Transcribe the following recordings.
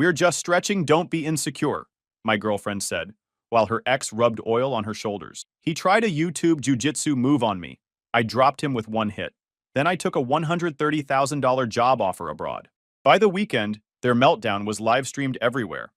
We're just stretching, don't be insecure, my girlfriend said, while her ex rubbed oil on her shoulders. He tried a YouTube jujitsu move on me. I dropped him with one hit. Then I took a $130,000 job offer abroad. By the weekend, their meltdown was live-streamed everywhere.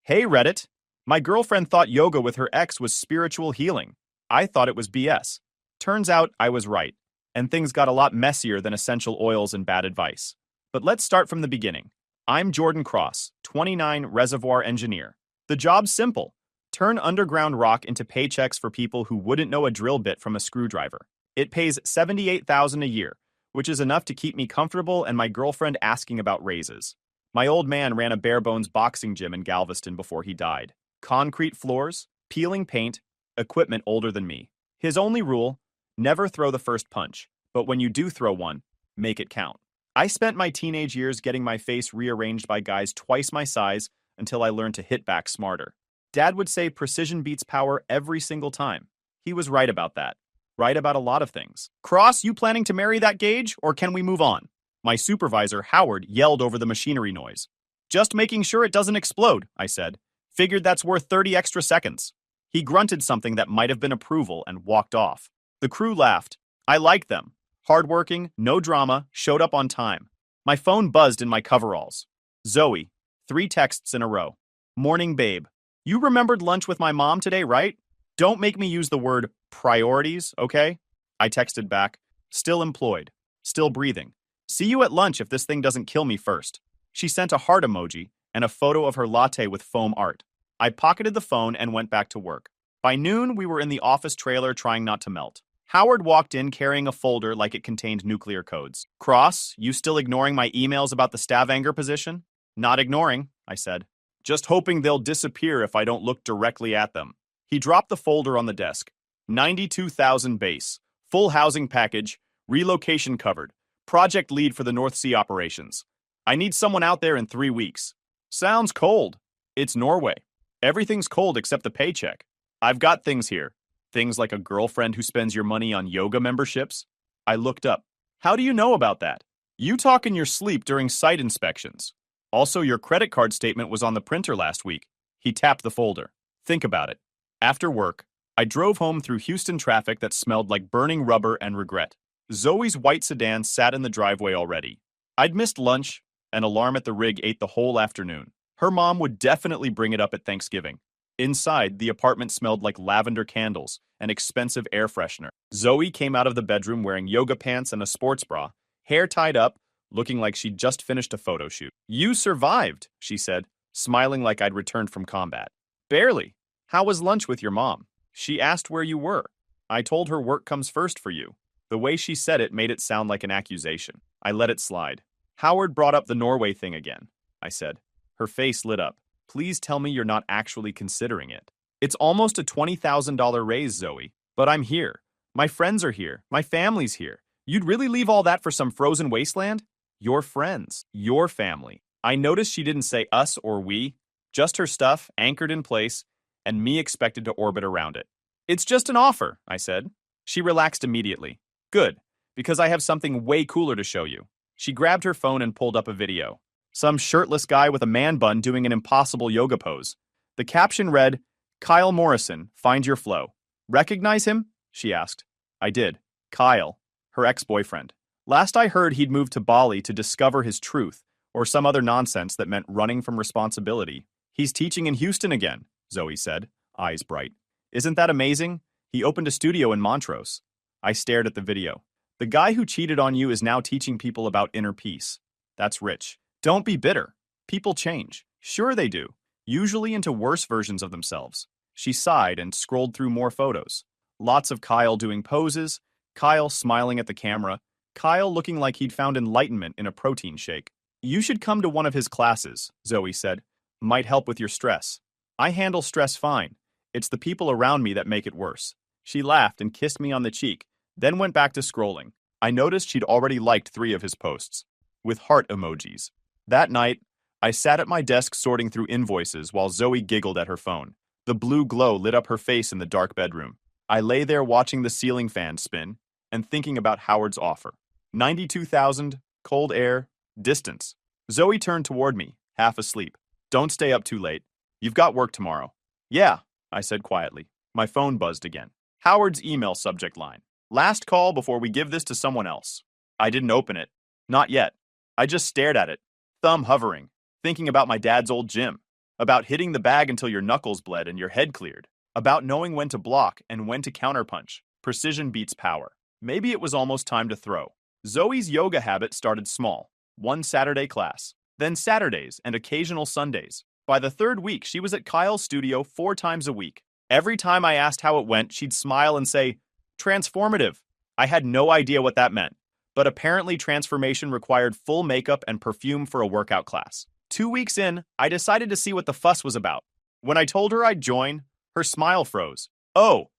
Hey Reddit! My girlfriend thought yoga with her ex was spiritual healing. I thought it was BS. Turns out I was right, and things got a lot messier than essential oils and bad advice. But let's start from the beginning. I'm Jordan Cross, 29, reservoir engineer. The job's simple. Turn underground rock into paychecks for people who wouldn't know a drill bit from a screwdriver. It pays $78,000 a year, which is enough to keep me comfortable and my girlfriend asking about raises. My old man ran a bare-bones boxing gym in Galveston before he died. Concrete floors, peeling paint, equipment older than me. His only rule, never throw the first punch, but when you do throw one, make it count. I spent my teenage years getting my face rearranged by guys twice my size until I learned to hit back smarter. Dad would say precision beats power every single time. He was right about that. Right about a lot of things. Cross, you planning to marry that gauge, or can we move on? My supervisor, Howard, yelled over the machinery noise. Just making sure it doesn't explode, I said. Figured that's worth 30 extra seconds. He grunted something that might have been approval and walked off. The crew laughed. I liked them. Hardworking, no drama, showed up on time. My phone buzzed in my coveralls. Zoe, 3 texts in a row. Morning, babe. You remembered lunch with my mom today, right? Don't make me use the word priorities, okay? I texted back. Still employed. Still breathing. See you at lunch if this thing doesn't kill me first. She sent a heart emoji and a photo of her latte with foam art. I pocketed the phone and went back to work. By noon, we were in the office trailer trying not to melt. Howard walked in carrying a folder like it contained nuclear codes. Cross, you still ignoring my emails about the Stavanger position? Not ignoring, I said. Just hoping they'll disappear if I don't look directly at them. He dropped the folder on the desk. 92,000 base. Full housing package. Relocation covered. Project lead for the North Sea operations. I need someone out there in 3 weeks. Sounds cold. It's Norway. Everything's cold except the paycheck. I've got things here. Things like a girlfriend who spends your money on yoga memberships. I looked up. How do you know about that? You talk in your sleep during site inspections. Also, your credit card statement was on the printer last week. He tapped the folder. Think about it. After work, I drove home through Houston traffic that smelled like burning rubber and regret. Zoe's white sedan sat in the driveway already. I'd missed lunch. An alarm at the rig ate the whole afternoon. Her mom would definitely bring it up at Thanksgiving. Inside, the apartment smelled like lavender candles and expensive air freshener. Zoe came out of the bedroom wearing yoga pants and a sports bra, hair tied up, looking like she'd just finished a photo shoot. You survived, she said, smiling like I'd returned from combat. Barely. How was lunch with your mom? She asked where you were. I told her work comes first for you. The way she said it made it sound like an accusation. I let it slide. Howard brought up the Norway thing again, I said. Her face lit up. Please tell me you're not actually considering it. It's almost a $20,000 raise, Zoe. But I'm here. My friends are here. My family's here. You'd really leave all that for some frozen wasteland? Your friends. Your family. I noticed she didn't say us or we. Just her stuff, anchored in place, and me expected to orbit around it. It's just an offer, I said. She relaxed immediately. Good, because I have something way cooler to show you. She grabbed her phone and pulled up a video. Some shirtless guy with a man bun doing an impossible yoga pose. The caption read, Kyle Morrison, find your flow. Recognize him? She asked. I did. Kyle, her ex-boyfriend. Last I heard he'd moved to Bali to discover his truth, or some other nonsense that meant running from responsibility. He's teaching in Houston again, Zoe said, eyes bright. Isn't that amazing? He opened a studio in Montrose. I stared at the video. The guy who cheated on you is now teaching people about inner peace. That's rich. Don't be bitter. People change. Sure they do. Usually into worse versions of themselves. She sighed and scrolled through more photos. Lots of Kyle doing poses, Kyle smiling at the camera, Kyle looking like he'd found enlightenment in a protein shake. You should come to one of his classes, Zoe said. Might help with your stress. I handle stress fine. It's the people around me that make it worse. She laughed and kissed me on the cheek, then went back to scrolling. I noticed she'd already liked 3 of his posts, with heart emojis. That night, I sat at my desk sorting through invoices while Zoe giggled at her phone. The blue glow lit up her face in the dark bedroom. I lay there watching the ceiling fan spin and thinking about Howard's offer. 92,000, cold air, distance. Zoe turned toward me, half asleep. Don't stay up too late. You've got work tomorrow. Yeah, I said quietly. My phone buzzed again. Howard's email subject line. Last call before we give this to someone else. I didn't open it. Not yet. I just stared at it, thumb hovering, thinking about my dad's old gym, about hitting the bag until your knuckles bled and your head cleared, about knowing when to block and when to counterpunch. Precision beats power. Maybe it was almost time to throw. Zoe's yoga habit started small. One Saturday class, then Saturdays and occasional Sundays. By the third week, she was at Kyle's studio 4 times a week. Every time I asked how it went, she'd smile and say, "Transformative." I had no idea what that meant, but apparently transformation required full makeup and perfume for a workout class. 2 weeks in, I decided to see what the fuss was about. When I told her I'd join, her smile froze. "Oh,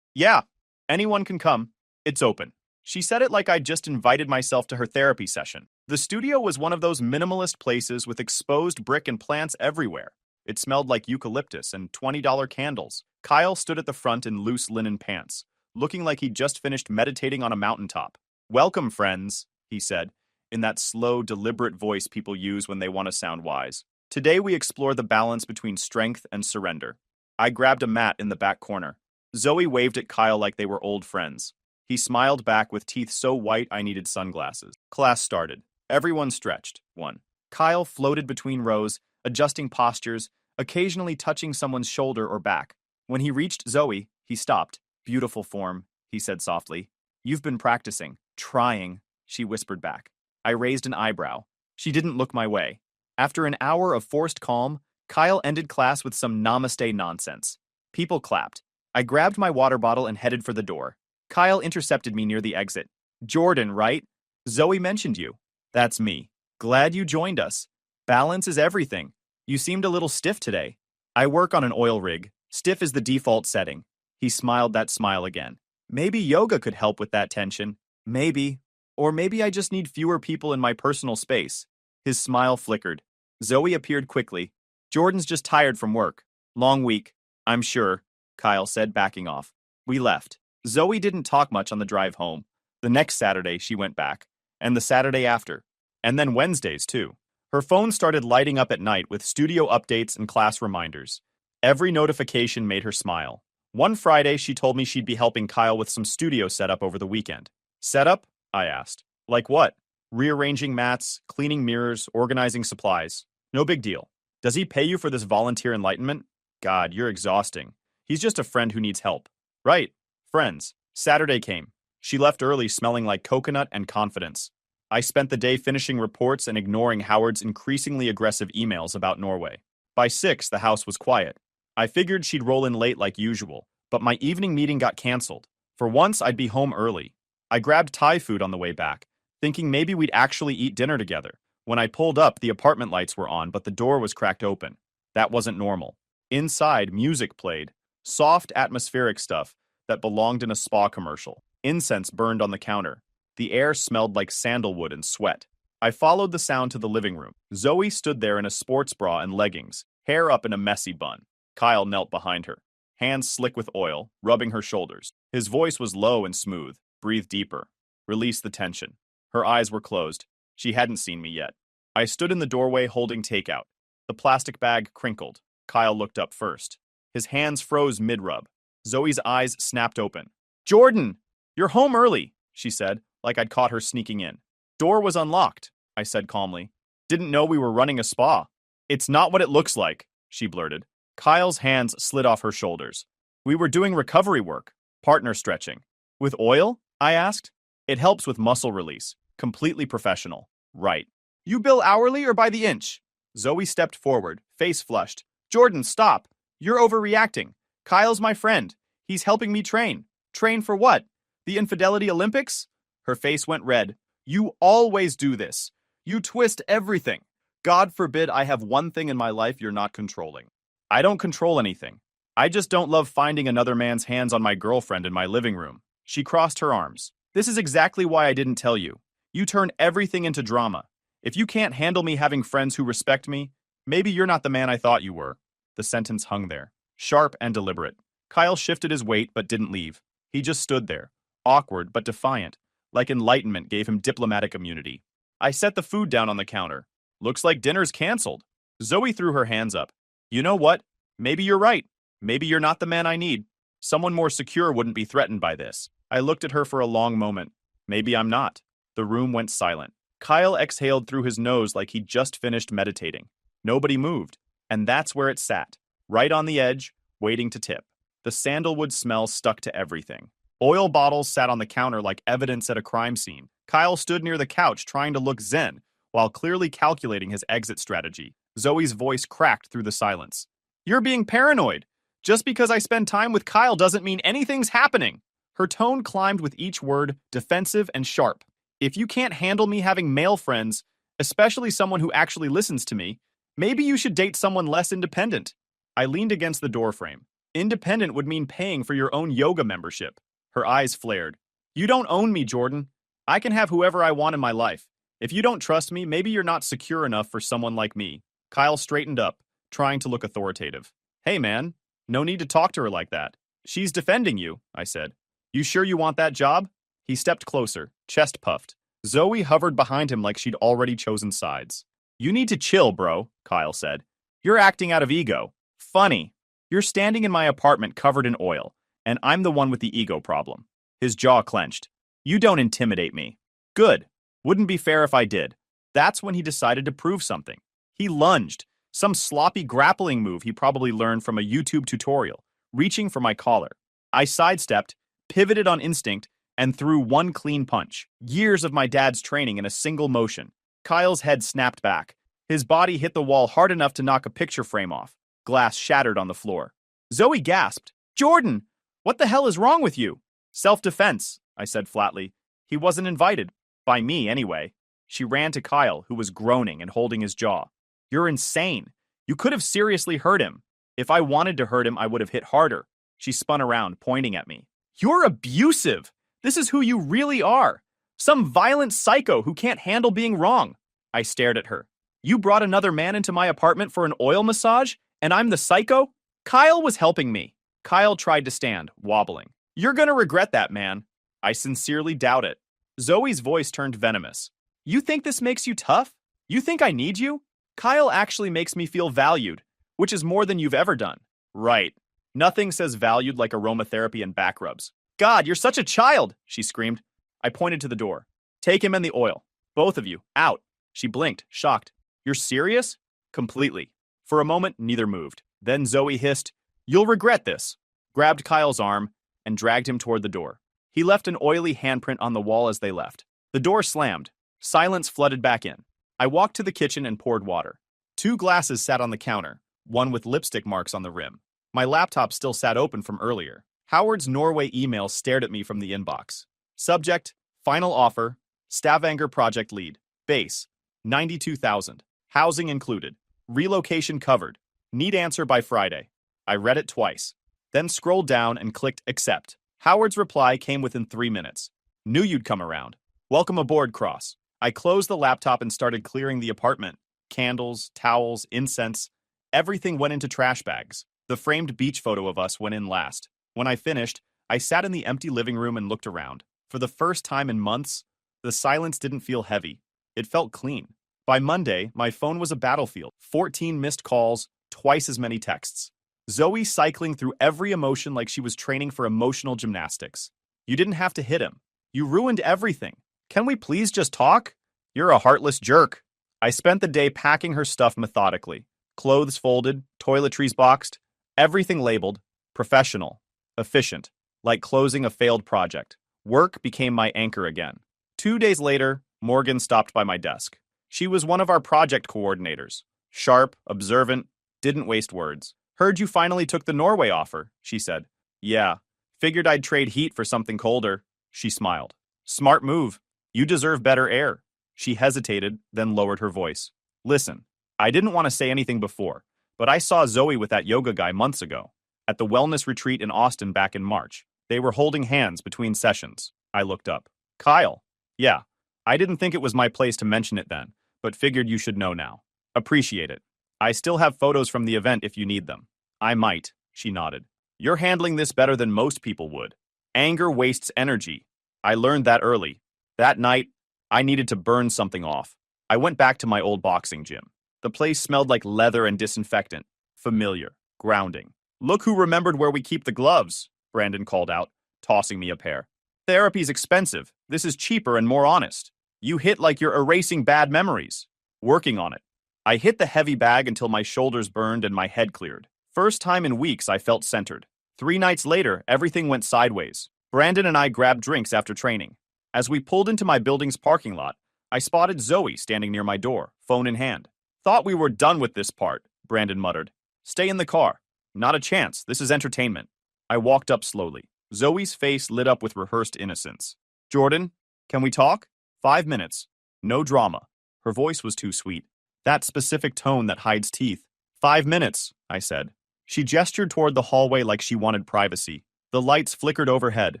yeah, anyone can come. It's open." She said it like I'd just invited myself to her therapy session. The studio was one of those minimalist places with exposed brick and plants everywhere. It smelled like eucalyptus and $20 candles. Kyle stood at the front in loose linen pants, looking like he'd just finished meditating on a mountaintop. "Welcome, friends," he said, in that slow, deliberate voice people use when they want to sound wise. "Today we explore the balance between strength and surrender." I grabbed a mat in the back corner. Zoe waved at Kyle like they were old friends. He smiled back with teeth so white I needed sunglasses. Class started. Everyone stretched. 1. Kyle floated between rows, adjusting postures, occasionally touching someone's shoulder or back. When he reached Zoe, he stopped. "Beautiful form," he said softly. "You've been practicing." "Trying," she whispered back. I raised an eyebrow. She didn't look my way. After an hour of forced calm, Kyle ended class with some namaste nonsense. People clapped. I grabbed my water bottle and headed for the door. Kyle intercepted me near the exit. "Jordan, right? Zoe mentioned you." "That's me. Glad you joined us. Balance is everything. You seemed a little stiff today." "I work on an oil rig. Stiff is the default setting." He smiled that smile again. "Maybe yoga could help with that tension." "Maybe. Or maybe I just need fewer people in my personal space." His smile flickered. Zoe appeared quickly. "Jordan's just tired from work. Long week, I'm sure," Kyle said, backing off. We left. Zoe didn't talk much on the drive home. The next Saturday, she went back. And the Saturday after. And then Wednesdays, too. Her phone started lighting up at night with studio updates and class reminders. Every notification made her smile. One Friday, she told me she'd be helping Kyle with some studio setup over the weekend. "Setup?" I asked. "Like what?" "Rearranging mats, cleaning mirrors, organizing supplies. No big deal." "Does he pay you for this volunteer enlightenment?" "God, you're exhausting. He's just a friend who needs help." "Right. Friends." Saturday came. She left early smelling like coconut and confidence. I spent the day finishing reports and ignoring Howard's increasingly aggressive emails about Norway. By 6, the house was quiet. I figured she'd roll in late like usual, but my evening meeting got canceled. For once, I'd be home early. I grabbed Thai food on the way back, thinking maybe we'd actually eat dinner together. When I pulled up, the apartment lights were on, but the door was cracked open. That wasn't normal. Inside, music played. Soft, atmospheric stuff that belonged in a spa commercial. Incense burned on the counter. The air smelled like sandalwood and sweat. I followed the sound to the living room. Zoe stood there in a sports bra and leggings, hair up in a messy bun. Kyle knelt behind her, hands slick with oil, rubbing her shoulders. His voice was low and smooth. "Breathe deeper. Release the tension." Her eyes were closed. She hadn't seen me yet. I stood in the doorway holding takeout. The plastic bag crinkled. Kyle looked up first. His hands froze mid-rub. Zoe's eyes snapped open. "Jordan, you're home early," she said, like I'd caught her sneaking in. "Door was unlocked," I said calmly. "Didn't know we were running a spa." "It's not what it looks like," she blurted. Kyle's hands slid off her shoulders. "We were doing recovery work, partner stretching." "With oil?" I asked. "It helps with muscle release. Completely professional." "Right. You bill hourly or by the inch?" Zoe stepped forward, face flushed. "Jordan, stop. You're overreacting. Kyle's my friend. He's helping me train." "Train for what? The Infidelity Olympics?" Her face went red. "You always do this. You twist everything. God forbid I have one thing in my life you're not controlling." "I don't control anything. I just don't love finding another man's hands on my girlfriend in my living room." She crossed her arms. "This is exactly why I didn't tell you. You turn everything into drama. If you can't handle me having friends who respect me, maybe you're not the man I thought you were." The sentence hung there, sharp and deliberate. Kyle shifted his weight but didn't leave. He just stood there, awkward but defiant, like enlightenment gave him diplomatic immunity. I set the food down on the counter. "Looks like dinner's canceled." Zoe threw her hands up. You know what? Maybe you're right. Maybe you're not the man I need. Someone more secure wouldn't be threatened by this. I looked at her for a long moment. Maybe I'm not. The room went silent. Kyle exhaled through his nose like he'd just finished meditating. Nobody moved. And that's where it sat. Right on the edge, waiting to tip. The sandalwood smell stuck to everything. Oil bottles sat on the counter like evidence at a crime scene. Kyle stood near the couch trying to look zen, while clearly calculating his exit strategy. Zoe's voice cracked through the silence. You're being paranoid. Just because I spend time with Kyle doesn't mean anything's happening. Her tone climbed with each word, defensive and sharp. If you can't handle me having male friends, especially someone who actually listens to me, maybe you should date someone less independent. I leaned against the doorframe. Independent would mean paying for your own yoga membership. Her eyes flared. You don't own me, Jordan. I can have whoever I want in my life. If you don't trust me, maybe you're not secure enough for someone like me. Kyle straightened up, trying to look authoritative. Hey, man, no need to talk to her like that. She's defending you, I said. You sure you want that job? He stepped closer, chest puffed. Zoe hovered behind him like she'd already chosen sides. You need to chill, bro, Kyle said. You're acting out of ego. Funny. You're standing in my apartment covered in oil, and I'm the one with the ego problem. His jaw clenched. You don't intimidate me. Good. Wouldn't be fair if I did. That's when he decided to prove something. He lunged, some sloppy grappling move he probably learned from a YouTube tutorial, reaching for my collar. I sidestepped, pivoted on instinct, and threw one clean punch. Years of my dad's training in a single motion. Kyle's head snapped back. His body hit the wall hard enough to knock a picture frame off. Glass shattered on the floor. Zoe gasped. Jordan, what the hell is wrong with you? Self-defense, I said flatly. He wasn't invited. By me, anyway. She ran to Kyle, who was groaning and holding his jaw. You're insane. You could have seriously hurt him. If I wanted to hurt him, I would have hit harder. She spun around, pointing at me. You're abusive. This is who you really are. Some violent psycho who can't handle being wrong. I stared at her. You brought another man into my apartment for an oil massage, and I'm the psycho? Kyle was helping me. Kyle tried to stand, wobbling. You're gonna regret that, man. I sincerely doubt it. Zoe's voice turned venomous. You think this makes you tough? You think I need you? Kyle actually makes me feel valued, which is more than you've ever done. Right. Nothing says valued like aromatherapy and back rubs. God, you're such a child, she screamed. I pointed to the door. Take him and the oil. Both of you, out. She blinked, shocked. You're serious? Completely. For a moment, neither moved. Then Zoe hissed, You'll regret this, grabbed Kyle's arm, and dragged him toward the door. He left an oily handprint on the wall as they left. The door slammed. Silence flooded back in. I walked to the kitchen and poured water. 2 glasses sat on the counter, one with lipstick marks on the rim. My laptop still sat open from earlier. Howard's Norway email stared at me from the inbox. Subject, final offer, Stavanger project lead. Base, 92,000. Housing included. Relocation covered. Need answer by Friday. I read it twice, then scrolled down and clicked accept. Howard's reply came within 3 minutes. Knew you'd come around. Welcome aboard, Cross. I closed the laptop and started clearing the apartment. Candles, towels, incense, everything went into trash bags. The framed beach photo of us went in last. When I finished, I sat in the empty living room and looked around. For the first time in months, the silence didn't feel heavy. It felt clean. By Monday, my phone was a battlefield. 14 missed calls, twice as many texts. Zoe cycling through every emotion like she was training for emotional gymnastics. You didn't have to hit him. You ruined everything. Can we please just talk? You're a heartless jerk. I spent the day packing her stuff methodically. Clothes folded, toiletries boxed, everything labeled, professional, efficient, like closing a failed project. Work became my anchor again. 2 days later, Morgan stopped by my desk. She was one of our project coordinators. Sharp, observant, didn't waste words. Heard you finally took the Norway offer, she said. Yeah, figured I'd trade heat for something colder. She smiled. Smart move. You deserve better air. She hesitated, then lowered her voice. Listen, I didn't want to say anything before, but I saw Zoe with that yoga guy months ago. At the wellness retreat in Austin back in March. They were holding hands between sessions. I looked up. Kyle. Yeah, I didn't think it was my place to mention it then, but figured you should know now. Appreciate it. I still have photos from the event if you need them. I might, she nodded. You're handling this better than most people would. Anger wastes energy. I learned that early. That night, I needed to burn something off. I went back to my old boxing gym. The place smelled like leather and disinfectant. Familiar. Grounding. Look who remembered where we keep the gloves, Brandon called out, tossing me a pair. Therapy's expensive. This is cheaper and more honest. You hit like you're erasing bad memories. Working on it. I hit the heavy bag until my shoulders burned and my head cleared. First time in weeks I felt centered. 3 nights later, everything went sideways. Brandon and I grabbed drinks after training. As we pulled into my building's parking lot, I spotted Zoe standing near my door, phone in hand. Thought we were done with this part, Brandon muttered. Stay in the car. Not a chance. This is entertainment. I walked up slowly. Zoe's face lit up with rehearsed innocence. Jordan, can we talk? 5 minutes. No drama. Her voice was too sweet. That specific tone that hides teeth. 5 minutes, I said. She gestured toward the hallway like she wanted privacy. The lights flickered overhead.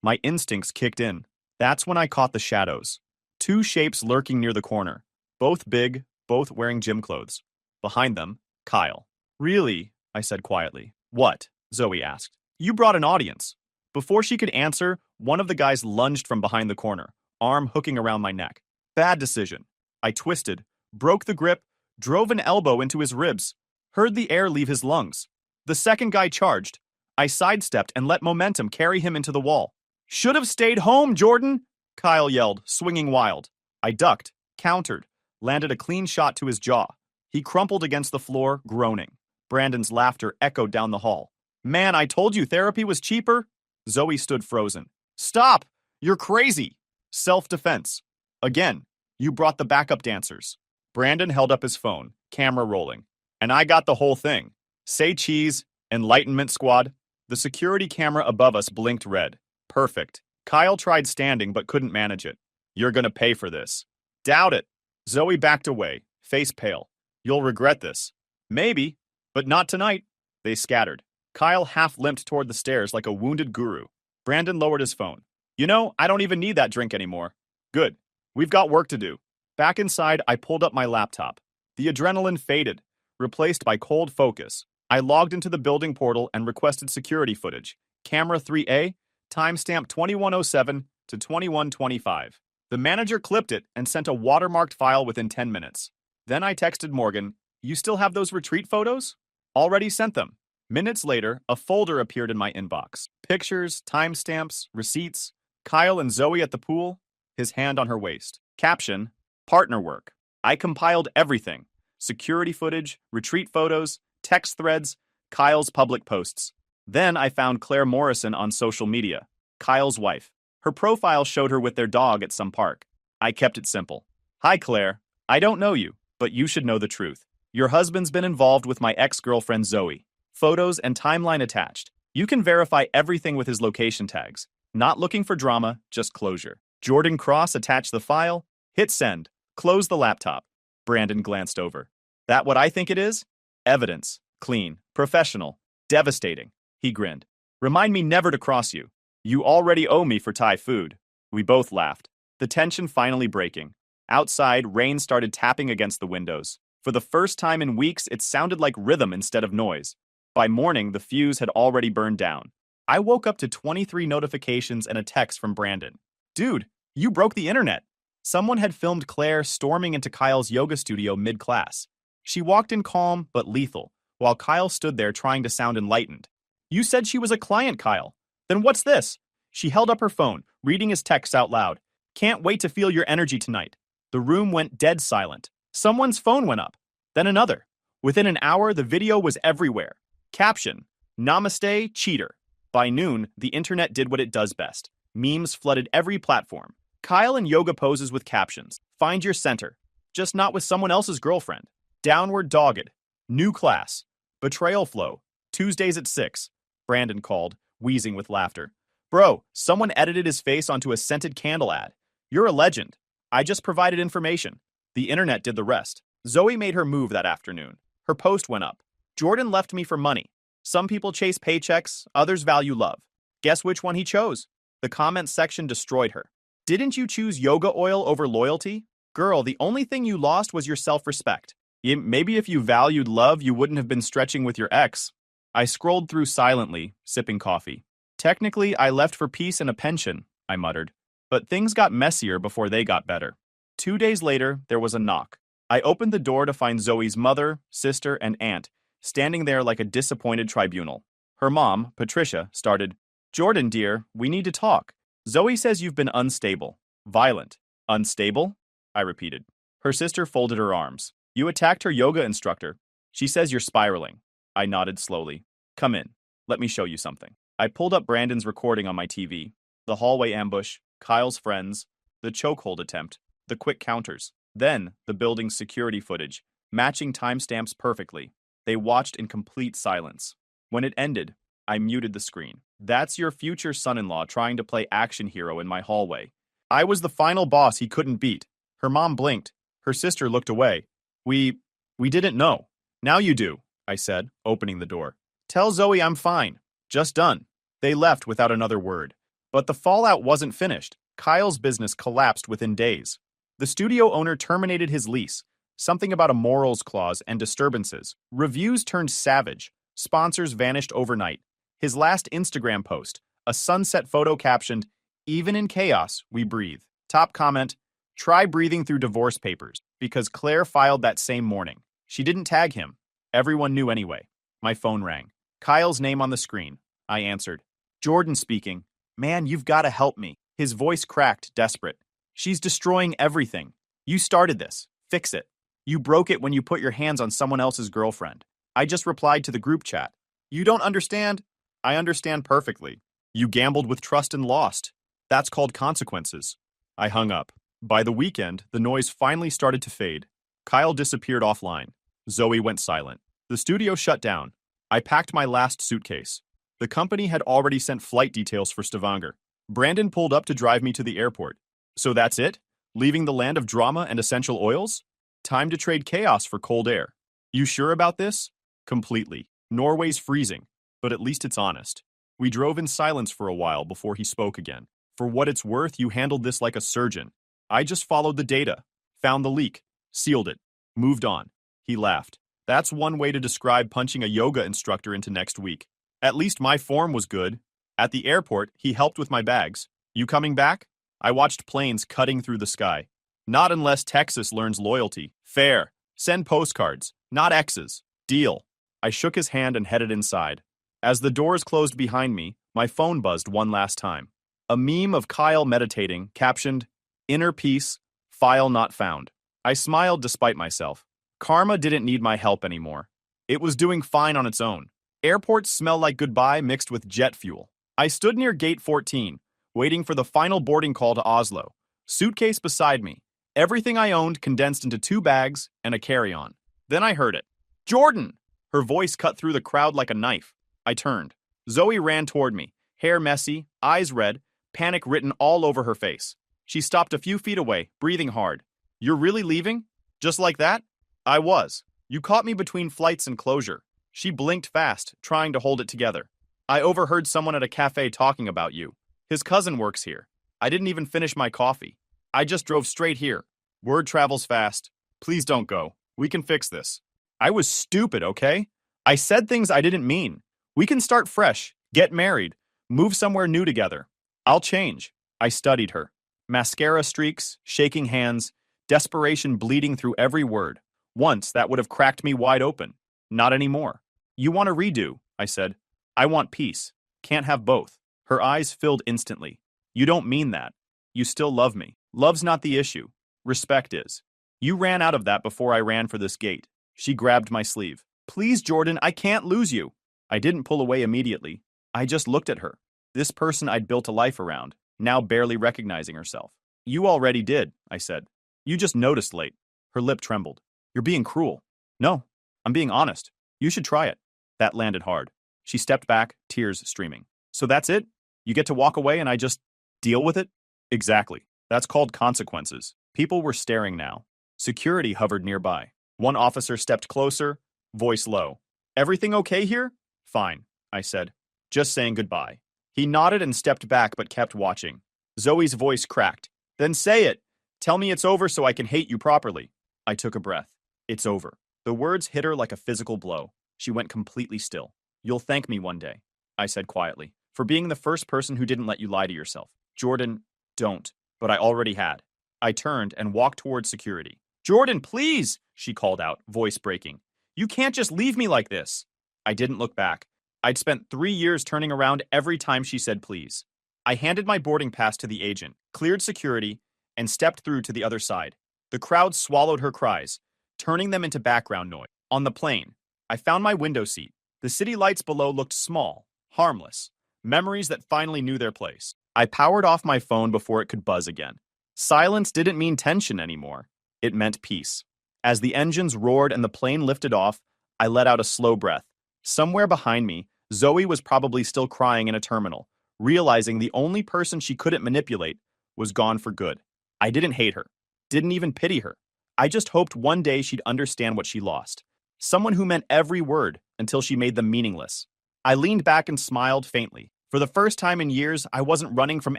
My instincts kicked in. That's when I caught the shadows. 2 shapes lurking near the corner. Both big, both wearing gym clothes. Behind them, Kyle. Really? I said quietly. What? Zoe asked. You brought an audience. Before she could answer, one of the guys lunged from behind the corner, arm hooking around my neck. Bad decision. I twisted, broke the grip, drove an elbow into his ribs, heard the air leave his lungs. The second guy charged. I sidestepped and let momentum carry him into the wall. Should have stayed home, Jordan, Kyle yelled, swinging wild. I ducked, countered, landed a clean shot to his jaw. He crumpled against the floor, groaning. Brandon's laughter echoed down the hall. Man, I told you therapy was cheaper. Zoe stood frozen. Stop! You're crazy! Self-defense. Again, you brought the backup dancers. Brandon held up his phone, camera rolling. And I got the whole thing. Say cheese, Enlightenment Squad. The security camera above us blinked red. Perfect. Kyle tried standing but couldn't manage it. You're gonna pay for this. Doubt it. Zoe backed away, face pale. You'll regret this. Maybe, but not tonight. They scattered. Kyle half-limped toward the stairs like a wounded guru. Brandon lowered his phone. You know, I don't even need that drink anymore. Good. We've got work to do. Back inside, I pulled up my laptop. The adrenaline faded, replaced by cold focus. I logged into the building portal and requested security footage. Camera 3A, timestamp 2107 to 2125. The manager clipped it and sent a watermarked file within 10 minutes. Then I texted Morgan, you still have those retreat photos? Already sent them. Minutes later, a folder appeared in my inbox. Pictures, timestamps, receipts, Kyle and Zoe at the pool, his hand on her waist. Caption, partner work. I compiled everything. Security footage, retreat photos, text threads, Kyle's public posts. Then I found Claire Morrison on social media, Kyle's wife. Her profile showed her with their dog at some park. I kept it simple. Hi, Claire. I don't know you, but you should know the truth. Your husband's been involved with my ex-girlfriend Zoe. Photos and timeline attached. You can verify everything with his location tags. Not looking for drama, just closure. Jordan Cross attached the file. Hit send. Close the laptop. Brandon glanced over. That what I think it is? Evidence. Clean. Professional. Devastating. He grinned. Remind me never to cross you. You already owe me for Thai food. We both laughed. The tension finally breaking. Outside, rain started tapping against the windows. For the first time in weeks, it sounded like rhythm instead of noise. By morning, the fuse had already burned down. I woke up to 23 notifications and a text from Brandon. Dude, you broke the internet. Someone had filmed Claire storming into Kyle's yoga studio mid-class. She walked in calm but lethal, while Kyle stood there trying to sound enlightened. You said she was a client, Kyle. Then what's this? She held up her phone, reading his texts out loud. Can't wait to feel your energy tonight. The room went dead silent. Someone's phone went up. Then another. Within an hour, the video was everywhere. Caption, Namaste, cheater. By noon, the internet did what it does best. Memes flooded every platform. Kyle in yoga poses with captions. Find your center. Just not with someone else's girlfriend. Downward dogged. New class. Betrayal flow. Tuesdays at 6. Brandon called, wheezing with laughter. Bro, someone edited his face onto a scented candle ad. You're a legend. I just provided information. The internet did the rest. Zoe made her move that afternoon. Her post went up. Jordan left me for money. Some people chase paychecks, others value love. Guess which one he chose? The comments section destroyed her. Didn't you choose yoga oil over loyalty? Girl, the only thing you lost was your self-respect. Maybe if you valued love, you wouldn't have been stretching with your ex. I scrolled through silently, sipping coffee. Technically, I left for peace and a pension, I muttered. But things got messier before they got better. 2 days later, there was a knock. I opened the door to find Zoe's mother, sister, and aunt standing there like a disappointed tribunal. Her mom, Patricia, started, "Jordan, dear, we need to talk. Zoe says you've been unstable, violent." "Unstable?" I repeated. Her sister folded her arms. "You attacked her yoga instructor. She says you're spiraling." I nodded slowly. "Come in. Let me show you something." I pulled up Brandon's recording on my TV. The hallway ambush, Kyle's friends, the chokehold attempt, the quick counters. Then, the building's security footage, matching timestamps perfectly. They watched in complete silence. When it ended, I muted the screen. "That's your future son-in-law trying to play action hero in my hallway. I was the final boss he couldn't beat." Her mom blinked. Her sister looked away. We didn't know." "Now you do," I said, opening the door. "Tell Zoe I'm fine. Just done." They left without another word. But the fallout wasn't finished. Kyle's business collapsed within days. The studio owner terminated his lease. Something about a morals clause and disturbances. Reviews turned savage. Sponsors vanished overnight. His last Instagram post, a sunset photo captioned, "Even in chaos, we breathe." Top comment, "Try breathing through divorce papers," because Claire filed that same morning. She didn't tag him. Everyone knew anyway. My phone rang. Kyle's name on the screen. I answered. "Jordan speaking. Man, you've got to help me." His voice cracked, desperate. "She's destroying everything. You started this. Fix it. You broke it when you put your hands on someone else's girlfriend." I just replied to the group chat. "You don't understand?" "I understand perfectly. You gambled with trust and lost. That's called consequences." I hung up. By the weekend, the noise finally started to fade. Kyle disappeared offline. Zoe went silent. The studio shut down. I packed my last suitcase. The company had already sent flight details for Stavanger. Brandon pulled up to drive me to the airport. So that's it? Leaving the land of drama and essential oils? Time to trade chaos for cold air. "You sure about this?" "Completely. Norway's freezing, but at least it's honest." We drove in silence for a while before he spoke again. "For what it's worth, you handled this like a surgeon." "I just followed the data, found the leak, sealed it, moved on." He laughed. "That's one way to describe punching a yoga instructor into next week." "At least my form was good." At the airport, he helped with my bags. "You coming back?" I watched planes cutting through the sky. "Not unless Texas learns loyalty." "Fair. Send postcards, not X's." "Deal." I shook his hand and headed inside. As the doors closed behind me, my phone buzzed one last time. A meme of Kyle meditating, captioned, "Inner peace, file not found." I smiled despite myself. Karma didn't need my help anymore. It was doing fine on its own. Airports smell like goodbye mixed with jet fuel. I stood near gate 14, waiting for the final boarding call to Oslo. Suitcase beside me. Everything I owned condensed into 2 bags and a carry-on. Then I heard it. "Jordan!" Her voice cut through the crowd like a knife. I turned. Zoe ran toward me, hair messy, eyes red, panic written all over her face. She stopped a few feet away, breathing hard. "You're really leaving? Just like that?" "I was. You caught me between flights and closure." She blinked fast, trying to hold it together. "I overheard someone at a cafe talking about you. His cousin works here. I didn't even finish my coffee. I just drove straight here. Word travels fast. Please don't go. We can fix this." I was stupid, okay? I said things I didn't mean. We can start fresh, get married, move somewhere new together. I'll change. I studied her. Mascara streaks, shaking hands, desperation bleeding through every word. Once that would have cracked me wide open. Not anymore. "You want a redo," I said. "I want peace. Can't have both." Her eyes filled instantly. "You don't mean that. You still love me. Love's not the issue. Respect is. You ran out of that before I ran for this gate." She grabbed my sleeve. "Please, Jordan, I can't lose you." I didn't pull away immediately. I just looked at her. This person I'd built a life around, now barely recognizing herself. "You already did," I said. "You just noticed late." Her lip trembled. "You're being cruel." "No, I'm being honest. You should try it." That landed hard. She stepped back, tears streaming. "So that's it? You get to walk away and I just deal with it?" "Exactly. That's called consequences." People were staring now. Security hovered nearby. One officer stepped closer, voice low. "Everything okay here?" "Fine," I said. "Just saying goodbye." He nodded and stepped back but kept watching. Zoe's voice cracked. "Then say it. Tell me it's over so I can hate you properly." I took a breath. "It's over." The words hit her like a physical blow. She went completely still. "You'll thank me one day," I said quietly, "for being the first person who didn't let you lie to yourself." "Jordan, don't." But I already had. I turned and walked towards security. Jordan, please, she called out, voice breaking. You can't just leave me like this. I didn't look back. I'd spent 3 years turning around every time she said please. I handed my boarding pass to the agent, cleared security, and stepped through to the other side. The crowd swallowed her cries, turning them into background noise. On the plane, I found my window seat. The city lights below looked small, harmless, memories that finally knew their place. I powered off my phone before it could buzz again. Silence didn't mean tension anymore. It meant peace. As the engines roared and the plane lifted off, I let out a slow breath. Somewhere behind me, Zoe was probably still crying in a terminal, realizing the only person she couldn't manipulate was gone for good. I didn't hate her, didn't even pity her. I just hoped one day she'd understand what she lost. Someone who meant every word until she made them meaningless. I leaned back and smiled faintly. For the first time in years, I wasn't running from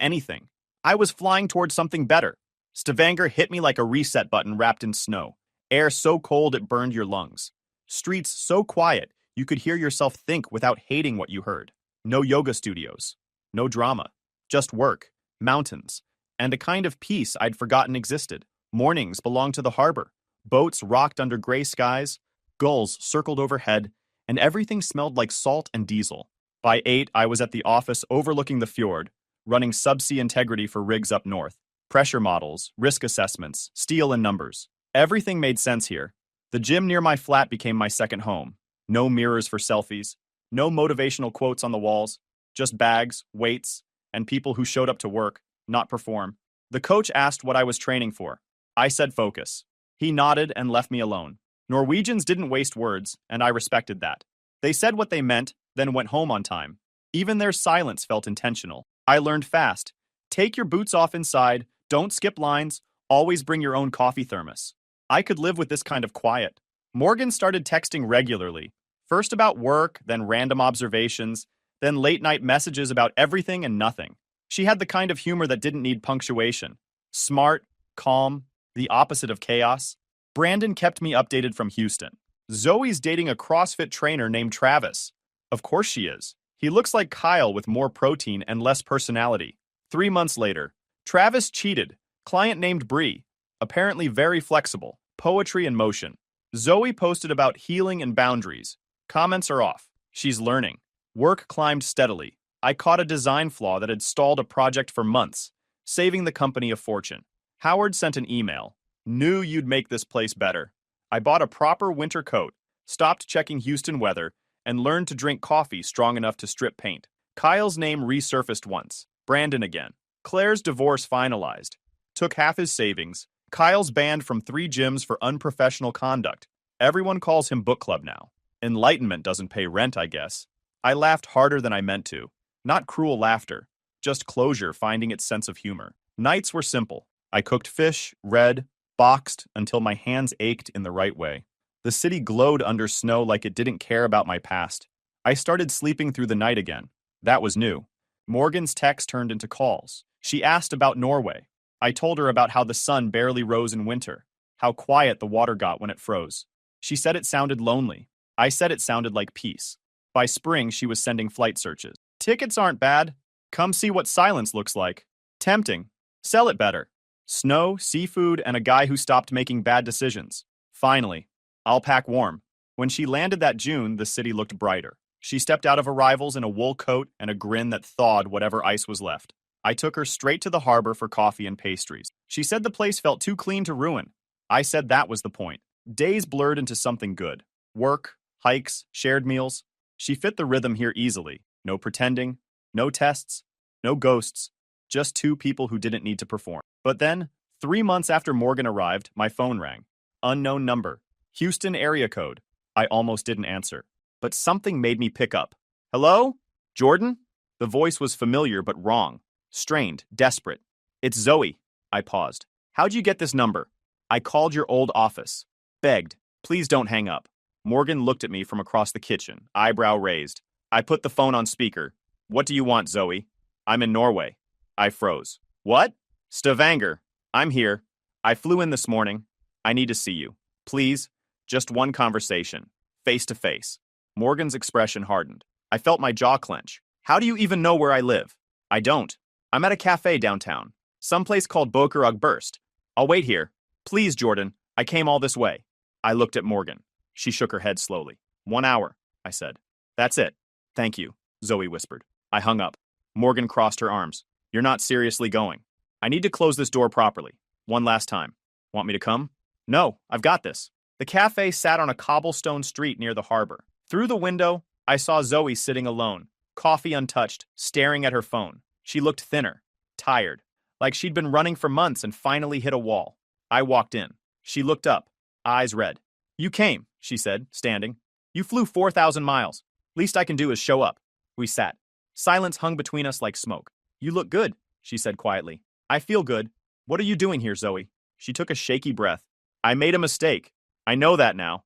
anything. I was flying towards something better. Stavanger hit me like a reset button wrapped in snow. Air so cold it burned your lungs. Streets so quiet you could hear yourself think without hating what you heard. No yoga studios. No drama. Just work, mountains, and a kind of peace I'd forgotten existed. Mornings belonged to the harbor. Boats rocked under gray skies. Gulls circled overhead, and everything smelled like salt and diesel. By 8, I was at the office overlooking the fjord, running subsea integrity for rigs up north. Pressure models, risk assessments, steel and numbers. Everything made sense here. The gym near my flat became my second home. No mirrors for selfies, no motivational quotes on the walls, just bags, weights, and people who showed up to work, not perform. The coach asked what I was training for. I said focus. He nodded and left me alone. Norwegians didn't waste words, and I respected that. They said what they meant, then went home on time. Even their silence felt intentional. I learned fast. Take your boots off inside, don't skip lines, always bring your own coffee thermos. I could live with this kind of quiet. Morgan started texting regularly, first about work, then random observations, then late-night messages about everything and nothing. She had the kind of humor that didn't need punctuation. Smart, calm, the opposite of chaos. Brandon kept me updated from Houston. Zoe's dating a CrossFit trainer named Travis. Of course she is. He looks like Kyle with more protein and less personality. 3 months later, Travis cheated. Client named Bree. Apparently very flexible. Poetry in motion. Zoe posted about healing and boundaries. Comments are off. She's learning. Work climbed steadily. I caught a design flaw that had stalled a project for months, saving the company a fortune. Howard sent an email. Knew you'd make this place better. I bought a proper winter coat, stopped checking Houston weather, and learned to drink coffee strong enough to strip paint. Kyle's name resurfaced once. Brandon again. Claire's divorce finalized. Took half his savings. Kyle's banned from 3 gyms for unprofessional conduct. Everyone calls him book club now. Enlightenment doesn't pay rent, I guess. I laughed harder than I meant to. Not cruel laughter. Just closure finding its sense of humor. Nights were simple. I cooked fish, read, boxed until my hands ached in the right way. The city glowed under snow like it didn't care about my past. I started sleeping through the night again. That was new. Morgan's texts turned into calls. She asked about Norway. I told her about how the sun barely rose in winter, how quiet the water got when it froze. She said it sounded lonely. I said it sounded like peace. By spring, she was sending flight searches. Tickets aren't bad. Come see what silence looks like. Tempting. Sell it better. Snow, seafood, and a guy who stopped making bad decisions. Finally, I'll pack warm. When she landed that June, the city looked brighter. She stepped out of arrivals in a wool coat and a grin that thawed whatever ice was left. I took her straight to the harbor for coffee and pastries. She said the place felt too clean to ruin. I said that was the point. Days blurred into something good. Work, hikes, shared meals. She fit the rhythm here easily. No pretending, no tests, no ghosts. Just 2 people who didn't need to perform. But then, 3 months after Morgan arrived, my phone rang. Unknown number. Houston area code. I almost didn't answer. But something made me pick up. Hello? Jordan? The voice was familiar but wrong. Strained, desperate. It's Zoe. I paused. How'd you get this number? I called your old office. Begged. Please don't hang up. Morgan looked at me from across the kitchen, eyebrow raised. I put the phone on speaker. What do you want, Zoe? I'm in Norway. I froze. What? Stavanger. I'm here. I flew in this morning. I need to see you. Please, just one conversation. Face to face. Morgan's expression hardened. I felt my jaw clench. How do you even know where I live? I don't. I'm at a cafe downtown. Someplace called Bokerug Burst. I'll wait here. Please, Jordan. I came all this way. I looked at Morgan. She shook her head slowly. 1 hour, I said. That's it. Thank you, Zoe whispered. I hung up. Morgan crossed her arms. You're not seriously going. I need to close this door properly. One last time. Want me to come? No, I've got this. The cafe sat on a cobblestone street near the harbor. Through the window, I saw Zoe sitting alone, coffee untouched, staring at her phone. She looked thinner, tired, like she'd been running for months and finally hit a wall. I walked in. She looked up, eyes red. You came, she said, standing. You flew 4,000 miles. Least I can do is show up. We sat. Silence hung between us like smoke. You look good, she said quietly. I feel good. What are you doing here, Zoe? She took a shaky breath. I made a mistake. I know that now.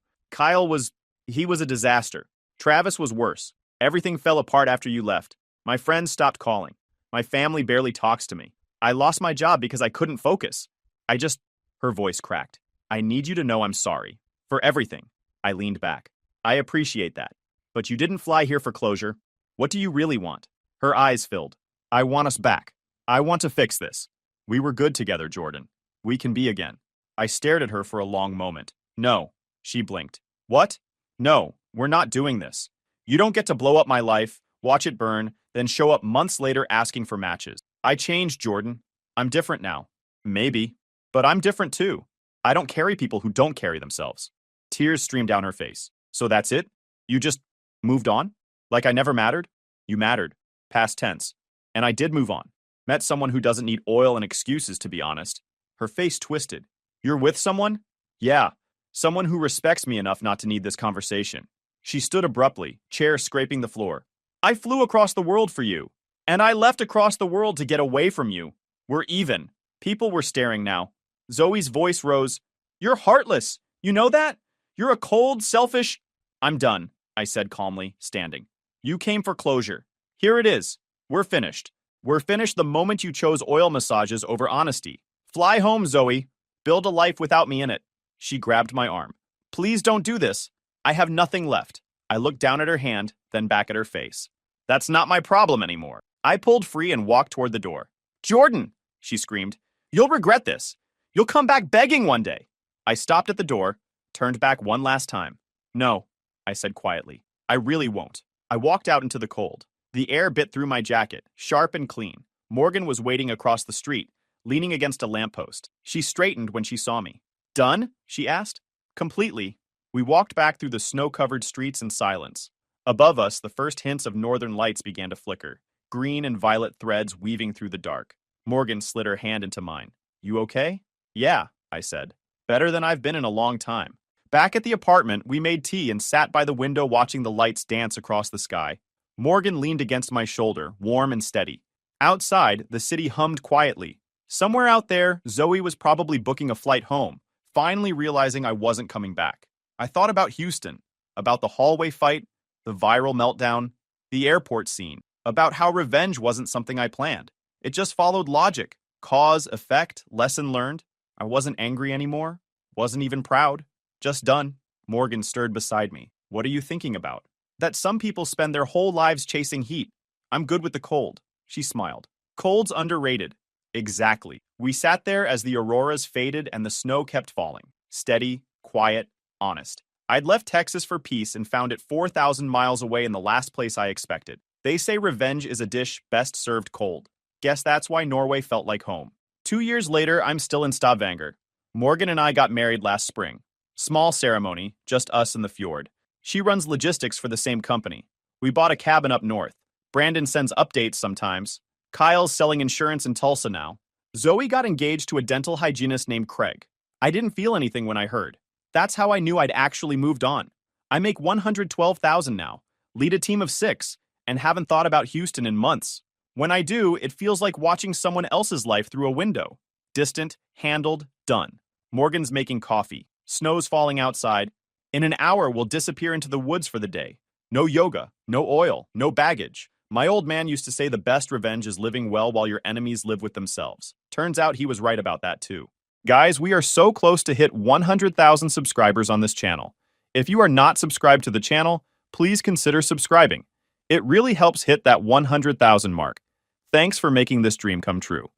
He was a disaster. Travis was worse. Everything fell apart after you left. My friends stopped calling. My family barely talks to me. I lost my job because I couldn't focus. Her voice cracked. I need you to know I'm sorry. For everything. I leaned back. I appreciate that. But you didn't fly here for closure. What do you really want? Her eyes filled. I want us back. I want to fix this. We were good together, Jordan. We can be again. I stared at her for a long moment. No. She blinked. What? No, we're not doing this. You don't get to blow up my life, watch it burn, then show up months later asking for matches. I changed, Jordan. I'm different now. Maybe. But I'm different too. I don't carry people who don't carry themselves. Tears streamed down her face. So that's it? You just moved on? Like I never mattered? You mattered. Past tense. And I did move on. Met someone who doesn't need oil and excuses, to be honest. Her face twisted. You're with someone? Yeah. Someone who respects me enough not to need this conversation. She stood abruptly, chair scraping the floor. I flew across the world for you. And I left across the world to get away from you. We're even. People were staring now. Zoe's voice rose. You're heartless. You know that? You're a cold, selfish... I'm done, I said calmly, standing. You came for closure. Here it is. We're finished. We're finished the moment you chose oil massages over honesty. Fly home, Zoe. Build a life without me in it. She grabbed my arm. Please don't do this. I have nothing left. I looked down at her hand, then back at her face. That's not my problem anymore. I pulled free and walked toward the door. Jordan, she screamed. You'll regret this. You'll come back begging one day. I stopped at the door, turned back one last time. No, I said quietly. I really won't. I walked out into the cold. The air bit through my jacket, sharp and clean. Morgan was waiting across the street, leaning against a lamppost. She straightened when she saw me. Done? She asked. Completely. We walked back through the snow-covered streets in silence. Above us, the first hints of northern lights began to flicker, green and violet threads weaving through the dark. Morgan slid her hand into mine. You okay? Yeah, I said. Better than I've been in a long time. Back at the apartment, we made tea and sat by the window watching the lights dance across the sky. Morgan leaned against my shoulder, warm and steady. Outside, the city hummed quietly. Somewhere out there, Zoe was probably booking a flight home, finally realizing I wasn't coming back. I thought about Houston, about the hallway fight, the viral meltdown, the airport scene, about how revenge wasn't something I planned. It just followed logic. Cause, effect, lesson learned. I wasn't angry anymore. Wasn't even proud. Just done. Morgan stirred beside me. What are you thinking about? That some people spend their whole lives chasing heat. I'm good with the cold. She smiled. Cold's underrated. Exactly. We sat there as the auroras faded and the snow kept falling. Steady, quiet, honest. I'd left Texas for peace and found it 4,000 miles away in the last place I expected. They say revenge is a dish best served cold. Guess that's why Norway felt like home. 2 years later, I'm still in Stavanger. Morgan and I got married last spring. Small ceremony, just us and the fjord. She runs logistics for the same company. We bought a cabin up north. Brandon sends updates sometimes. Kyle's selling insurance in Tulsa now. Zoe got engaged to a dental hygienist named Craig. I didn't feel anything when I heard. That's how I knew I'd actually moved on. I make $112,000 now, lead a team of 6, and haven't thought about Houston in months. When I do, it feels like watching someone else's life through a window. Distant, handled, done. Morgan's making coffee. Snow's falling outside. In an hour, we'll disappear into the woods for the day. No yoga, no oil, no baggage. My old man used to say the best revenge is living well while your enemies live with themselves. Turns out he was right about that too. Guys, we are so close to hit 100,000 subscribers on this channel. If you are not subscribed to the channel, please consider subscribing. It really helps hit that 100,000 mark. Thanks for making this dream come true.